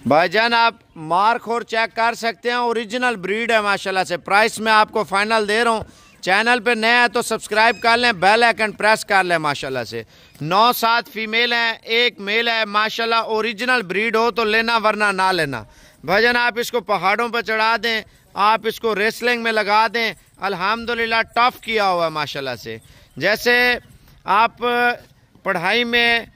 भाईजान आप मार्क और चेक कर सकते हैं, ओरिजिनल ब्रीड है माशाल्लाह से। प्राइस में आपको फाइनल दे रहा हूँ। चैनल पे नए हैं तो सब्सक्राइब कर लें, बेल आइकन प्रेस कर लें माशाल्लाह से। 9-7 फीमेल हैं, एक मेल है माशाल्लाह। ओरिजिनल ब्रीड हो तो लेना, वरना ना लेना। भाईजान आप इसको पहाड़ों पर चढ़ा दें, आप इसको रेसलिंग में लगा दें, अल्हम्दुलिल्लाह टफ किया हुआ है माशाल्लाह से। जैसे आप पढ़ाई में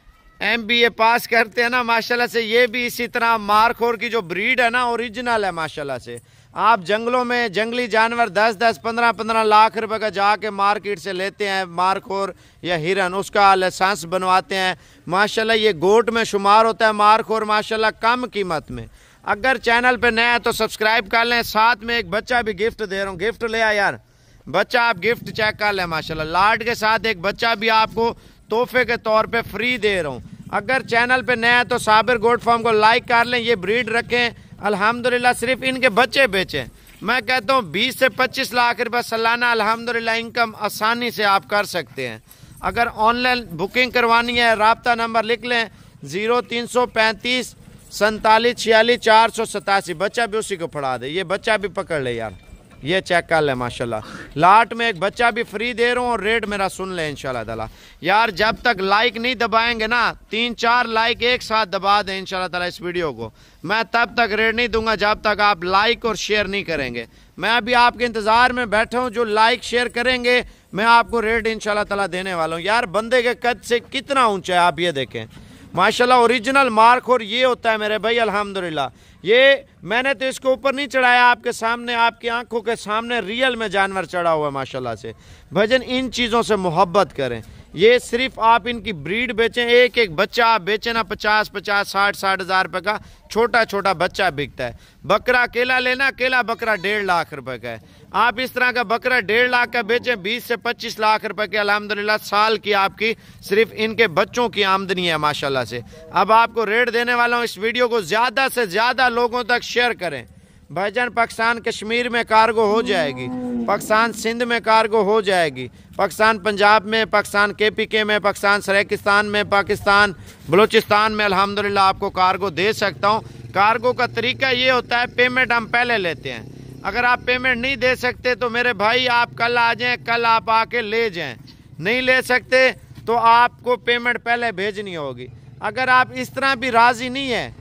MBA पास करते हैं ना माशाल्लाह से, ये भी इसी तरह मारखोर की जो ब्रीड है ना ओरिजिनल है माशाल्लाह से। आप जंगलों में जंगली जानवर 10-10, 15-15 लाख रुपए का जाके मार्केट से लेते हैं, मारखोर या हिरन, उसका लाइसेंस बनवाते हैं माशाल्लाह। ये गोट में शुमार होता है मारखोर माशाल्लाह, कम कीमत में। अगर चैनल पे नया है तो सब्सक्राइब कर लें। साथ में एक बच्चा भी गिफ्ट दे रहा हूँ, गिफ्ट ले आ यार बच्चा, आप गिफ्ट चेक कर लें माशाल्लाह। लाड के साथ एक बच्चा भी आपको तोहफे के तौर पे फ्री दे रहा हूँ। अगर चैनल पे नया है तो साबिर गोट फार्म को लाइक कर लें, ये ब्रीड रखें अल्हम्दुलिल्लाह। सिर्फ इनके बच्चे बेचें, मैं कहता हूँ 20 से 25 लाख रुपए सालाना अल्हम्दुलिल्लाह इनकम आसानी से आप कर सकते हैं। अगर ऑनलाइन बुकिंग करवानी है, राब्ता नंबर लिख लें 0335 47 46 487। बच्चा भी उसी को पढ़ा दे, ये बच्चा भी पकड़ ले यार, ये चेक कर ले माशाल्लाह। लाट में एक बच्चा भी फ्री दे रहा हूँ और रेट मेरा सुन ले इंशाल्लाह ताला। यार जब तक लाइक नहीं दबाएंगे ना, 3-4 लाइक एक साथ दबा दें इंशाल्लाह ताला इस वीडियो को, मैं तब तक रेट नहीं दूंगा जब तक आप लाइक और शेयर नहीं करेंगे। मैं अभी आपके इंतजार में बैठा हूँ, जो लाइक शेयर करेंगे मैं आपको रेट इंशाल्लाह ताला देने वाला हूँ। यार बंदे के कद से कितना ऊंचा है आप ये देखें माशाल्लाह। ओरिजिनल मारखोर ये होता है मेरे भाई अल्हम्दुलिल्लाह। ये मैंने तो इसको ऊपर नहीं चढ़ाया, आपके सामने आपकी आंखों के सामने रियल में जानवर चढ़ा हुआ है माशाल्लाह से। भजन इन चीज़ों से मोहब्बत करें। ये सिर्फ आप इनकी ब्रीड बेचें, एक एक बच्चा आप बेचें ना 50-50 60-60 हज़ार रुपये का छोटा छोटा बच्चा बिकता है। बकरा अकेला लेना, अकेला बकरा 1.5 लाख रुपए का है। आप इस तरह का बकरा 1.5 लाख का बेचें, 20 से 25 लाख रुपए के अल्हम्दुलिल्लाह साल की आपकी सिर्फ इनके बच्चों की आमदनी है माशाल्लाह से। अब आपको रेट देने वाला हूँ, इस वीडियो को ज़्यादा से ज़्यादा लोगों तक शेयर करें। भाईजान पाकिस्तान कश्मीर में कार्गो हो जाएगी, पाकिस्तान सिंध में कार्गो हो जाएगी, पाकिस्तान पंजाब में, पाकिस्तान KPK में, पाकिस्तान सराकिस्तान में, पाकिस्तान बलूचिस्तान में अल्हम्दुलिल्लाह आपको कार्गो दे सकता हूँ। कार्गो का तरीका ये होता है, पेमेंट हम पहले लेते हैं। अगर आप पेमेंट नहीं दे सकते तो मेरे भाई आप कल आ जाएं, कल आप आके ले जाएं। नहीं ले सकते तो आपको पेमेंट पहले भेजनी होगी। अगर आप इस तरह भी राजी नहीं है,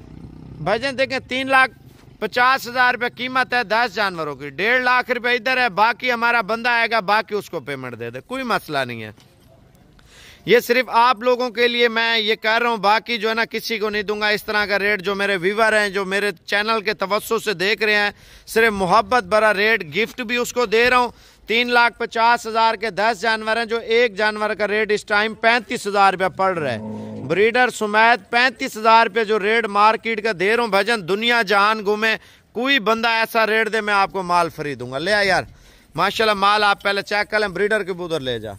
भाईजान देखें 3,50,000 रुपये कीमत है 10 जानवरों की, 1.5 लाख रुपए इधर है, बाकी हमारा बंदा आएगा, बाकी उसको पेमेंट दे दे, कोई मसला नहीं है। ये सिर्फ आप लोगों के लिए मैं ये कर रहा हूँ, बाकी जो है ना किसी को नहीं दूंगा इस तरह का रेट। जो मेरे व्यूवर हैं, जो मेरे चैनल के तवज्जो से देख रहे हैं, सिर्फ मोहब्बत भरा रेट। गिफ्ट भी उसको दे रहा हूँ। 3,50,000 के 10 जानवर हैं, जो एक जानवर का रेट इस टाइम 35,000 रुपया पड़ रहा है। ब्रीडर सुमैद 35,000 रुपये जो रेट मार्केट का दे रहा हूँ। भजन दुनिया जहान घूमे, कोई बंदा ऐसा रेट दे मैं आपको माल फ्री दूंगा। ले आ यार माशाल्लाह, माल आप पहले चेक कर लें। ब्रीडर के उधर ले जा,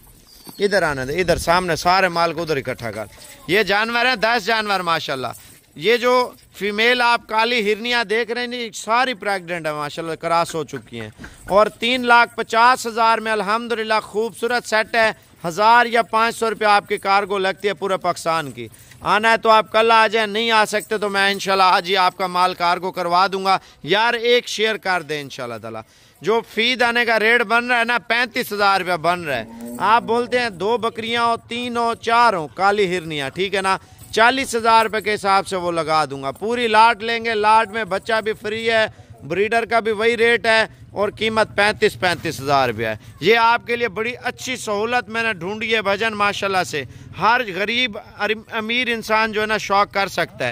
इधर आने दे, इधर सामने सारे माल को उधर इकट्ठा कर। ये जानवर है 10 जानवर माशाल्लाह। ये जो फीमेल आप काली हिरनियाँ देख रहे हैं सारी प्रेग्नेंट है माशाल्लाह, क्रॉस हो चुकी हैं। और 3,50,000 में अल्हम्दुलिल्लाह खूबसूरत सेट है। 1000 या 500 रुपये आपकी कार्गो लगती है पूरे पाकिस्तान की। आना है तो आप कल आ जाए, नहीं आ सकते तो मैं इंशाल्लाह आज ही आपका माल कार्गो करवा दूंगा। यार एक शेयर कर दे इंशाल्लाह ताला। जो फी दाने का रेट बन रहा है ना 35,000 रुपया बन रहा है। आप बोलते हैं 2 बकरियां हो, 3 हो, 4 हो काली हिरनियाँ, ठीक है ना, 40,000 रुपये के हिसाब से वो लगा दूंगा। पूरी लाट लेंगे, लाट में बच्चा भी फ्री है, ब्रीडर का भी वही रेट है और कीमत 35,000 रुपया है। ये आपके लिए बड़ी अच्छी सहूलत मैंने ढूंढी है भजन माशाल्लाह से। हर गरीब अमीर इंसान जो है ना शौक कर सकता है।